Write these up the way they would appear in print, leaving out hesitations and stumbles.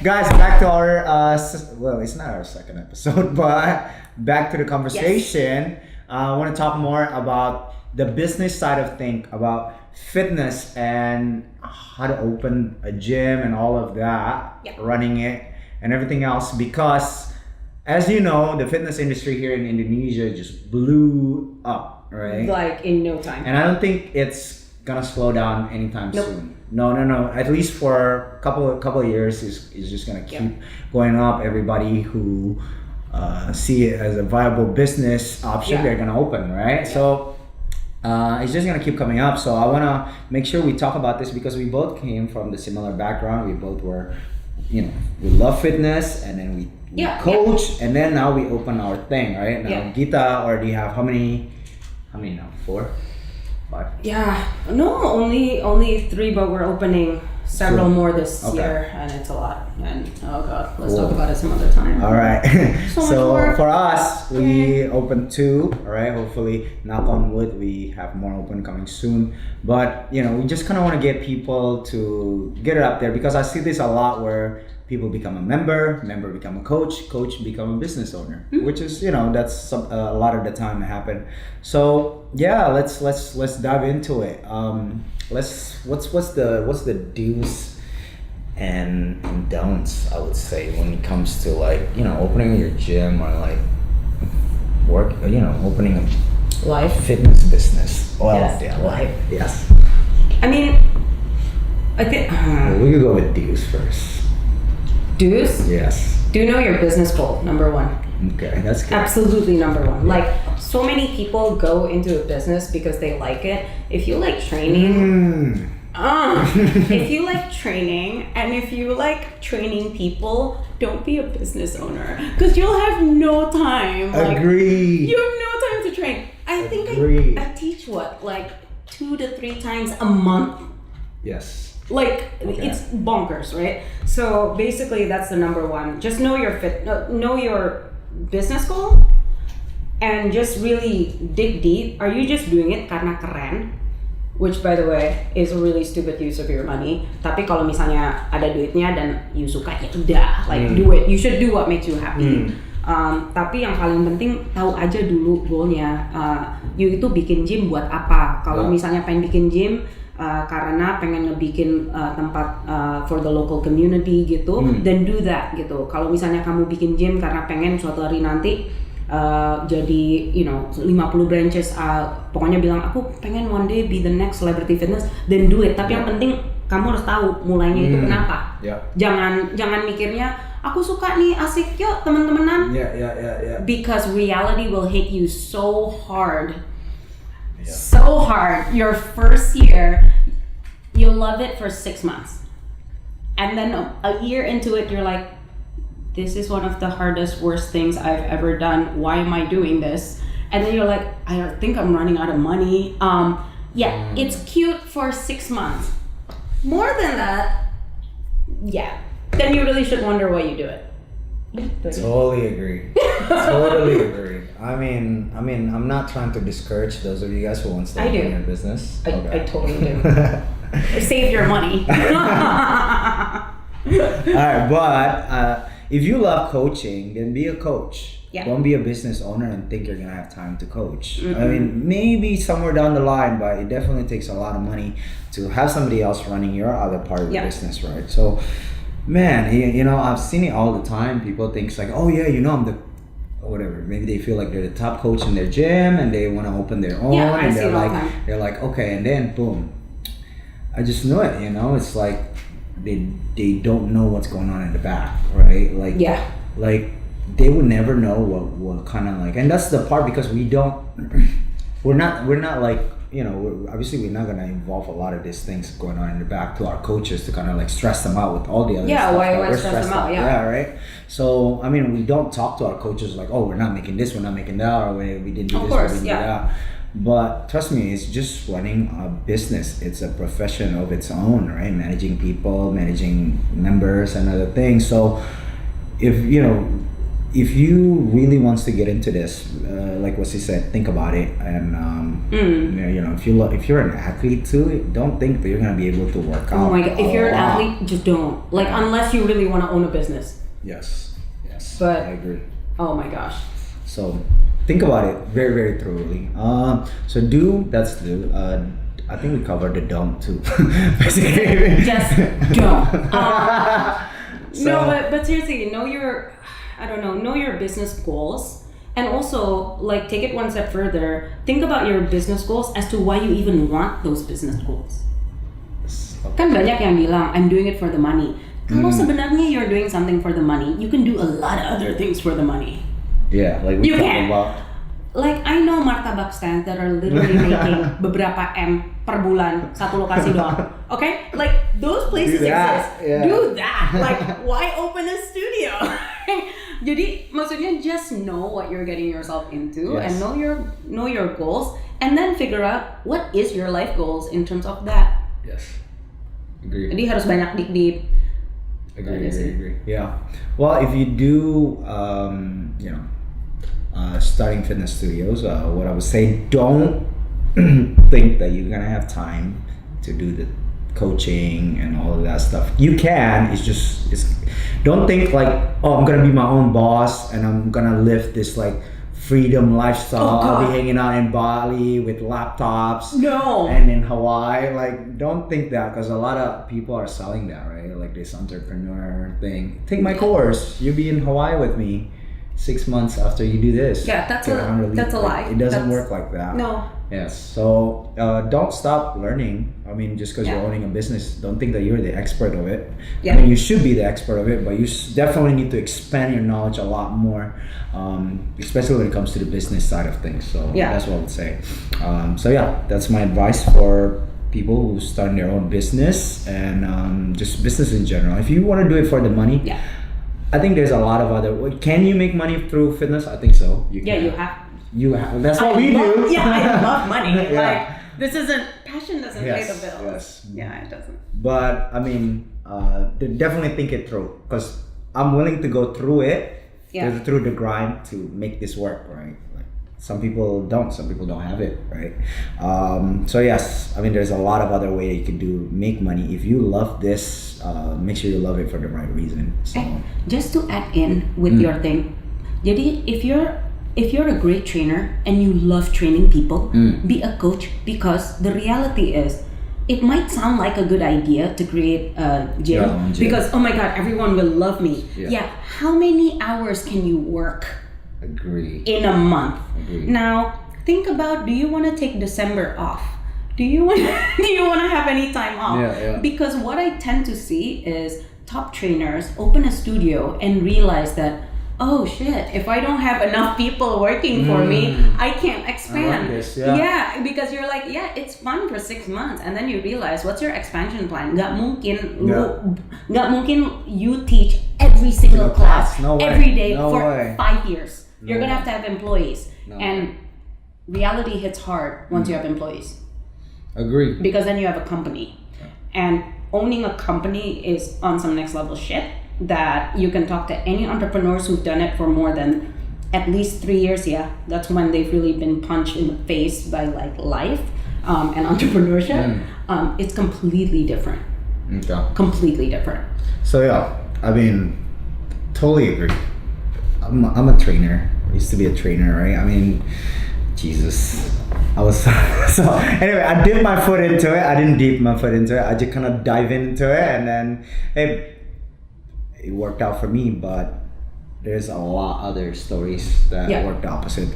Guys, back to our well, it's not our second episode, but back to the conversation. I want to talk more about the business side of things, about fitness and how to open a gym and all of that, running it and everything else. Because, as you know, the fitness industry here in Indonesia just blew up, right? Like in no time. And I don't think it's gonna slow down anytime soon. No. At least for a couple of years, is just gonna keep going up. Everybody who see it as a viable business option, they're gonna open, right? So it's just gonna keep coming up. So I wanna make sure we talk about this because we both came from the similar background. We both were, we love fitness, and then we coach, and then now we open our thing, right? Now Gita already have how many now? 4? 5? Yeah, no, only 3, but we're opening several more this year, and it's a lot. And oh god, let's talk about it some other time. All right. So for us, we Okay. opened 2. All right. Hopefully, knock on wood, we have more open coming soon. But we just kind of want to get people to get it up there because I see this a lot where people become a member become a coach become a business owner, which is that's a lot of the time happen. So let's dive into it. What's the do's and don'ts, I would say, when it comes to opening your gym or opening a Life. fitness business. Well, Life. Yes. I mean, I think We could go with do's first. do's. Yes. Do know your business goal, number 1. Okay, that's good. Absolutely number 1. Like, so many people go into a business because they like it. If you like training, if you like training and if you like training people, don't be a business owner because you'll have no time. Agree. You have no time to train. I think I teach 2 to 3 times a month. Yes. It's bonkers, right? So basically, that's the number 1. Just know your business goal, and just really dig deep. Are you just doing it karena keren? Which, by the way, is a really stupid use of your money. Tapi kalau misalnya ada duitnya dan you suka, ya udah, do it. You should do what makes you happy. Tapi yang paling penting tahu aja dulu goalnya. You itu bikin gym buat apa? Kalau misalnya pengen bikin gym karena pengen ngebikin tempat for the local community gitu, then do that gitu. Kalau misalnya kamu bikin gym karena pengen suatu hari nanti jadi 50 branches, pokoknya bilang aku pengen one day be the next celebrity fitness, then do it. Tapi yang penting kamu harus tahu mulainya itu kenapa. Jangan mikirnya aku suka nih, asik, yuk teman-temanan. Because reality will hit you so hard. So hard. Your first year, you'll love it for 6 months, and then a year into it, you're like, this is one of the hardest, worst things I've ever done. Why am I doing this? And then you're like, I think I'm running out of money. It's cute for 6 months. More than that, then you really should wonder why you do it. Totally agree. Totally agree. I mean, I'm not trying to discourage those of you guys who want to start your business. I totally do. Save your money. Alright, but if you love coaching, then be a coach. Don't be a business owner and think you're gonna have time to coach. I mean, maybe somewhere down the line, but it definitely takes a lot of money to have somebody else running your other part of the business, right? So, man, I've seen it all the time. People think it's like, oh yeah, I'm the whatever. Maybe they feel like they're the top coach in their gym and they want to open their own. And they're like, okay, and then boom, I just know it. It's like they don't know what's going on in the back, right? Like they would never know what kind of and that's the part because we're not like. Obviously we're not going to involve a lot of these things going on in the back to our coaches to kind of stress them out with all the other stuff. Why stress them out? Right. So, I mean, we don't talk to our coaches like, oh, we're not making this, we're not making that, or we didn't do this, we didn't do that. But trust me, it's just running a business. It's a profession of its own, right? Managing people, managing members and other things. So if if you really wants to get into this, like what she said, think about it. And if you're an athlete too, don't think that you're gonna be able to work out. Oh my god! If you're an athlete, just don't. Like, unless you really want to own a business. Yes. But I agree. Oh my gosh. So think about it very, very thoroughly. So that's do. I think we covered the don't too. Basically. Just don't. No, but seriously, know your business goals, and also like take it one step further. Think about your business goals as to why you even want those business goals. Kan banyak yang bilang I'm doing it for the money. Kalau sebenarnya you're doing something for the money, you can do a lot of other things for the money. Yeah, like we talked about. Like I know martabak stands that are literally making beberapa M per bulan satu lokasi doang. Okay, like those places exist. Yeah. Do that. Like why open a studio? Jadi maksudnya just know what you're getting yourself into, and know your goals, and then figure out what is your life goals in terms of that. Yes. Agree. Jadi harus banyak deep. Agree. Yeah. Well, if you do, starting fitness studios, what I would say, don't think that you're gonna have time to do the coaching and all of that stuff. You can. Don't think like, oh, I'm gonna be my own boss and I'm gonna live this like freedom lifestyle. I'll be hanging out in Bali with laptops. No. And in Hawaii, like, don't think that, because a lot of people are selling that, right? Like this entrepreneur thing. Take my course. You'll be in Hawaii with me 6 months after you do this. Yeah, that's a lie. It doesn't work like that. No. Yes. So don't stop learning. I mean, just because you're owning a business, don't think that you're the expert of it. Yeah. I mean, you should be the expert of it, but you definitely need to expand your knowledge a lot more, especially when it comes to the business side of things. So that's what I would say. That's my advice for people who start their own business and just business in general. If you want to do it for the money, I think there's a lot of other. Can you make money through fitness? I think so. You can. You have. That's what we do. Yeah, I love money. Like this isn't passion. Doesn't pay the bills. Yes. Yeah, it doesn't. But I mean, definitely think it through, because I'm willing to go through it, through the grind to make this work, right? Like some people don't. Some people don't have it, right? So yes, I mean, there's a lot of other ways you can make money. If you love this, make sure you love it for the right reason. So just to add in with your thing, jadi if you're a great trainer and you love training people, be a coach, because the reality is it might sound like a good idea to create a gym because oh my god, everyone will love me. Yeah, how many hours can you work? Agree. In a month. Agree. Now think about, do you want to take December off? Do you want to have any time off? Because what I tend to see is top trainers open a studio and realize that, oh shit, if I don't have enough people working for me, I can't expand. I like this, because you're like, it's fun for 6 months, and then you realize, what's your expansion plan? Nggak mungkin you teach every single class every day for 5 years. You're gonna have to have employees, and reality hits hard once you have employees. Agree. Because then you have a company, and owning a company is on some next level shit that you can talk to any entrepreneurs who've done it for more than at least 3 years. That's when they've really been punched in the face by like life and entrepreneurship. It's completely different. Completely different. So I mean, totally agree. I'm a trainer. I used to be a trainer, right? I mean, Jesus, I was so anyway, I dipped my foot into it. I didn't dip my foot into it. I just kind of dive into it, and then it worked out for me. But there's a lot other stories that worked opposite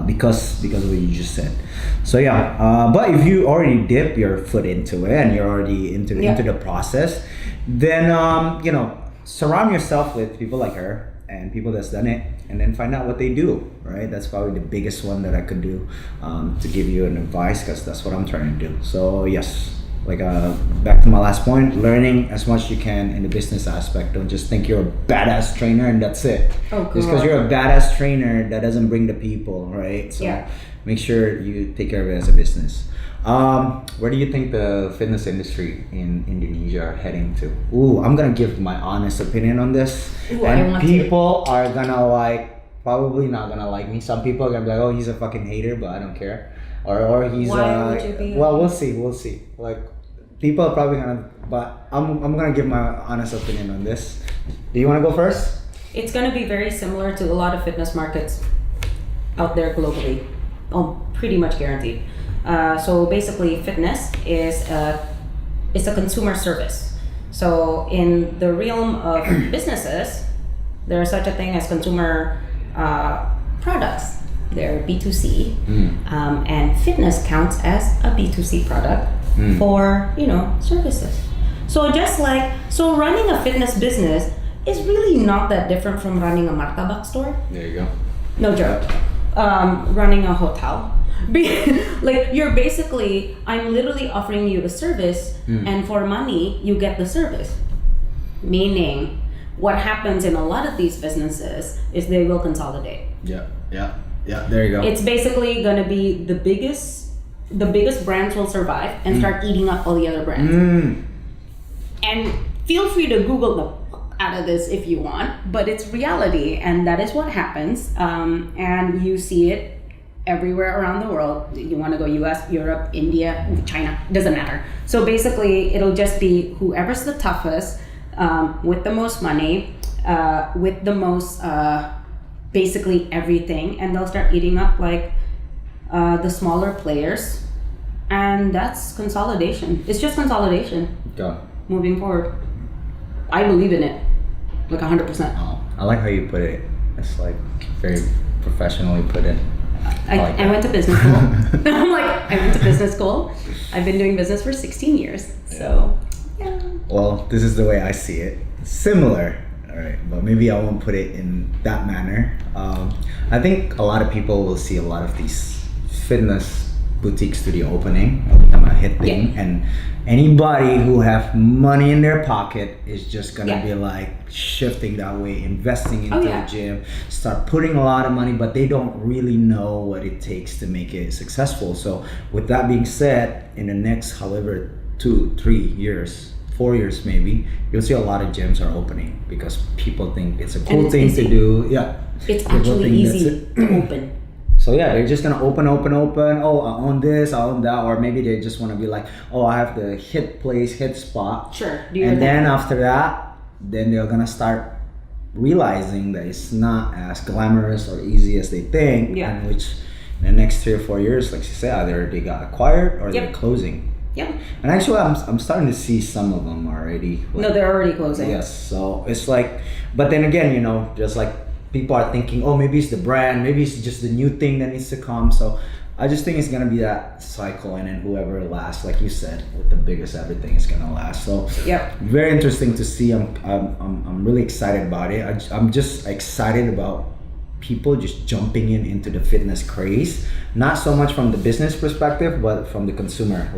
because of what you just said. So but if you already dip your foot into it and you're already into the process, then surround yourself with people like her and people that's done it, and then find out what they do, right? That's probably the biggest one that I could do to give you an advice, because that's what I'm trying to do. So yes, like back to my last point, learning as much as you can in the business aspect. Don't just think you're a badass trainer and that's it. Oh, just because you're a badass trainer, that doesn't bring the people, right? So yeah. make sure you take care of it as a business. Where do you think the fitness industry in Indonesia are heading to? Ooh, I'm gonna give my honest opinion on this. Ooh, and people are gonna probably not gonna like me. Some people are gonna be like, oh, he's a fucking hater, but I don't care. Or he's Why would you be? Well, we'll see. Like, people are probably gonna, but I'm gonna give my honest opinion on this. Do you wanna go first? It's gonna be very similar to a lot of fitness markets out there globally. Oh, pretty much guaranteed. So basically, fitness is a consumer service. So in the realm of businesses, there's such a thing as consumer products. They're B2C, and fitness counts as a B2C product for services. So running a fitness business is really not that different from running a martabak store. There you go. No joke. Running a hotel. I'm literally offering you a service, and for money, you get the service. Meaning, what happens in a lot of these businesses is they will consolidate. Yeah, there you go. It's basically gonna be the biggest brands will survive and start eating up all the other brands. And feel free to Google the fuck out of this if you want, but it's reality, and that is what happens. And you see it everywhere around the world. You want to go US, Europe, India, China, doesn't matter. So basically, it'll just be whoever's the toughest, with the most money, with the most basically everything, and they'll start eating up the smaller players, and that's consolidation. It's just consolidation. Go. Moving forward, I believe in it, 100%. Oh, I like how you put it. It's very professionally put it. I went to business school. I went to business school. I've been doing business for 16 years. So, yeah. Well, this is the way I see it. Similar. All right, but maybe I won't put it in that manner. I think a lot of people will see a lot of these fitness boutique studio opening. It'll become a hit thing, and anybody who have money in their pocket is just gonna be shifting that way, investing into a gym, start putting a lot of money, but they don't really know what it takes to make it successful. So with that being said, in the next however 2, 3 years, 4 years maybe, you'll see a lot of gyms are opening because people think it's a cool thing to do. Yeah, it's actually easy to open. So they're just gonna open. Oh, I own this, I own that, or maybe they just want to be like, oh, I have the hit place, hit spot. Sure. And then after that, then they're gonna start realizing that it's not as glamorous or easy as they think. Yeah. And which in the next 3 or 4 years, like you say, either they got acquired or they're closing. Yep. And actually, I'm starting to see some of them already. No, they're already closing. Yes. So it's but then again, just people are thinking, oh, maybe it's the brand, maybe it's just the new thing that needs to come. So I just think it's gonna be that cycle, and then whoever lasts, like you said, with the biggest everything is gonna last. So very interesting to see. I'm really excited about it. I'm just excited about people just jumping into the fitness craze, not so much from the business perspective, but from the consumer.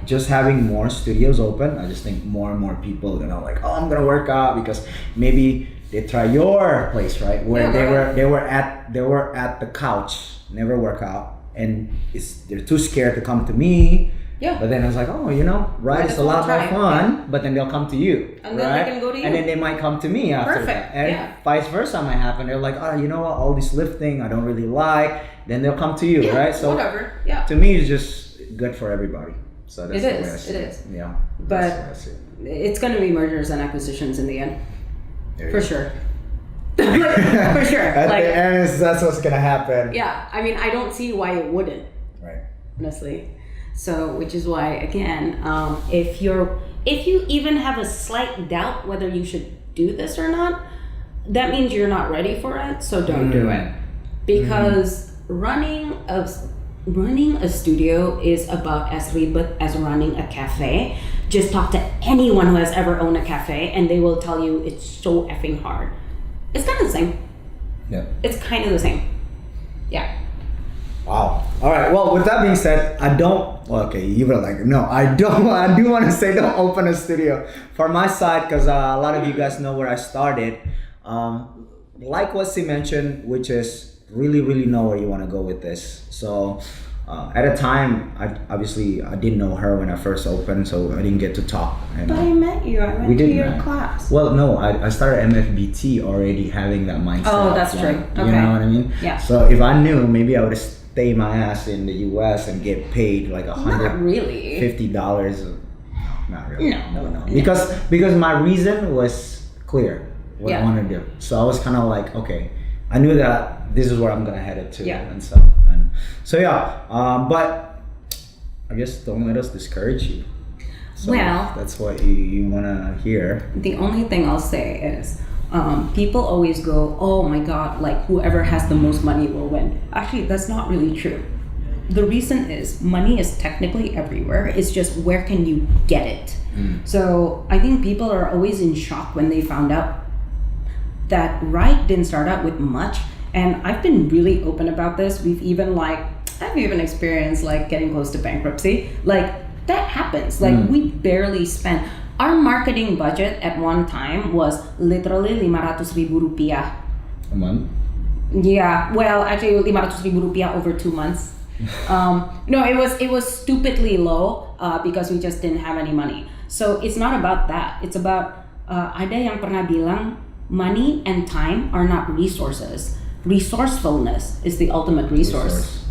Just having more studios open, I just think more and more people are gonna oh, I'm gonna work out because maybe they try your place, right? Where they were at the couch, never work out, and they're too scared to come to me. Yeah. But then I was like, oh, RIDE is a lot more fun. But then they'll come to you, and then they can go to you, and then they might come to me after that, and vice versa might happen. They're like, oh, you know what? All this lifting I don't really like. Then they'll come to you, right? So whatever. Yeah. To me, it's just good for everybody. So that's the way I see it. It is. Yeah. But it's going to be mergers and acquisitions in the end. For sure. For sure. At the end, that's what's gonna happen. Yeah, I mean, I don't see why it wouldn't. Right. Honestly, so which is why again, if you even have a slight doubt whether you should do this or not, that means you're not ready for it. So don't do it, because running a studio is about as ribet as running a cafe. Just talk to anyone who has ever owned a cafe, and they will tell you it's so effing hard. It's kind of the same. Yeah. It's kind of the same. Yeah. Wow. All right. Well, with that being said, okay, you were like, no, I do want to say don't open a studio. For my side, because a lot of you guys know where I started. Like what she mentioned, which is really know where you want to go with this. So at a time, I didn't know her when I first opened, so I didn't get to talk. And but I met you. I went to your class. Well, no, I started MFBT already having that mindset. Oh, that's true. Okay. You know what I mean? Yeah. So if I knew, maybe I would have stayed my ass in the US and get paid like Not really. $150. Not really. No. Because my reason was clear. What I want to do. So I was kind of like, okay, I knew that this is where I'm gonna head it to, and stuff. And so but I guess don't let us discourage you. So well, that's what you wanna hear. The only thing I'll say is, people always go, oh my God, like whoever has the most money will win. Actually, that's not really true. The reason is money is technically everywhere. It's just where can you get it? So I think people are always in shock when they found out that RIDE didn't start out with much, and I've been really open about this. I've even experienced like getting close to bankruptcy. Like that happens. Like we barely spent. Our marketing budget at one time was literally 500,000 rupiah. A month? Yeah, well actually 500,000 rupiah over 2 months. No, it was stupidly low because we just didn't have any money. So it's not about that. It's about ada yang pernah bilang money and time are not resources. Resourcefulness is the ultimate resource.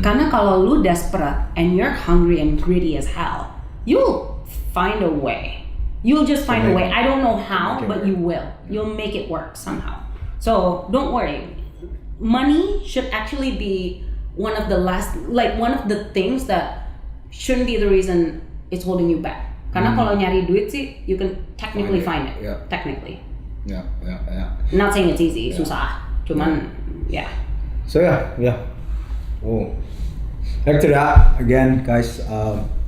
Karena kalau lu desperate and you're hungry and greedy as hell, you'll find a way. You'll just find a way. I don't know how, but you will. You'll make it work somehow. So don't worry. Money should actually be one of the things that shouldn't be the reason it's holding you back. Karena kalau nyari duit sih, you can technically find it. Yeah. Technically. Yeah. Not saying it's easy, susah. Cuman, So yeah. Oh. Back to that again, guys.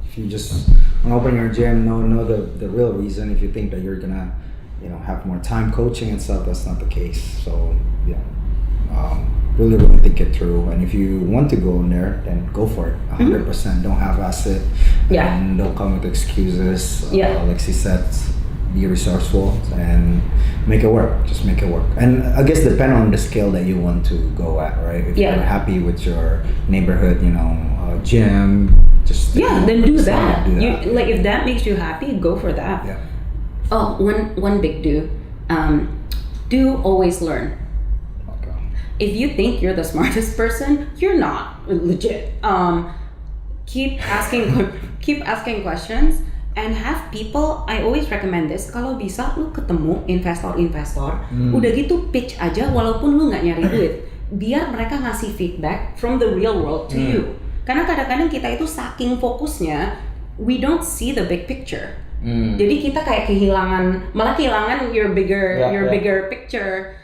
If you just want to open your gym, know the real reason. If you think that you're gonna, have more time coaching and stuff, that's not the case. So really think it through. And if you want to go in there, then go for it. 100%. Don't half-ass it. And don't come with excuses. Like she said, be resourceful and make it work. Just make it work. And I guess depend on the scale that you want to go at, right? If you're happy with your neighborhood, gym, just then do that. If that makes you happy, go for that. Yeah. Oh, one big do. Do always learn. Okay. If you think you're the smartest person, you're not legit. Keep asking questions. And have people, I always recommend this, kalau bisa lu ketemu investor-investor, udah gitu pitch aja walaupun lu nggak nyari duit, biar mereka ngasih feedback from the real world to you. Karena kadang-kadang kita itu saking fokusnya, we don't see the big picture. Jadi kita kayak kehilangan your bigger picture.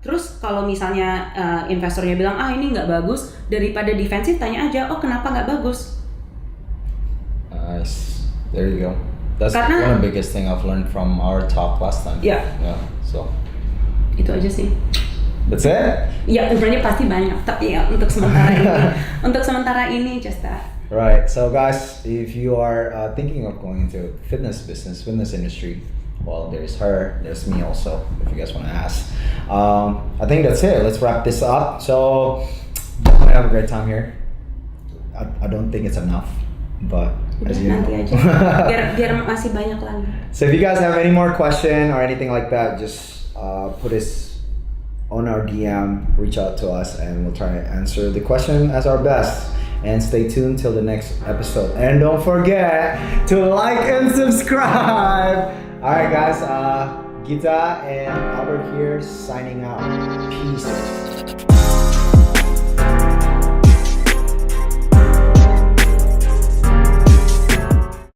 Terus kalau misalnya investornya bilang ini nggak bagus, daripada defensif tanya aja, kenapa nggak bagus? Nice. There you go. That's one of the biggest thing I've learned from our talk last time. Yeah. So. Itu aja sih. That's it? Ya, sebenarnya pasti banyak, tapi ya untuk sementara ini just that. Right. So guys, if you are thinking of going into fitness industry, well, there's her, there's me also, if you guys want to ask. I think that's it. Let's wrap this up. So, definitely have a great time here. I don't think it's enough, but nanti aja. biar masih banyak lagi. So if you guys have any more question or anything like that, just put us on our DM, reach out to us, and we'll try to answer the question as our best. And stay tuned till the next episode. And don't forget to like and subscribe. Alright guys, Gita and Elbert here signing out. Peace.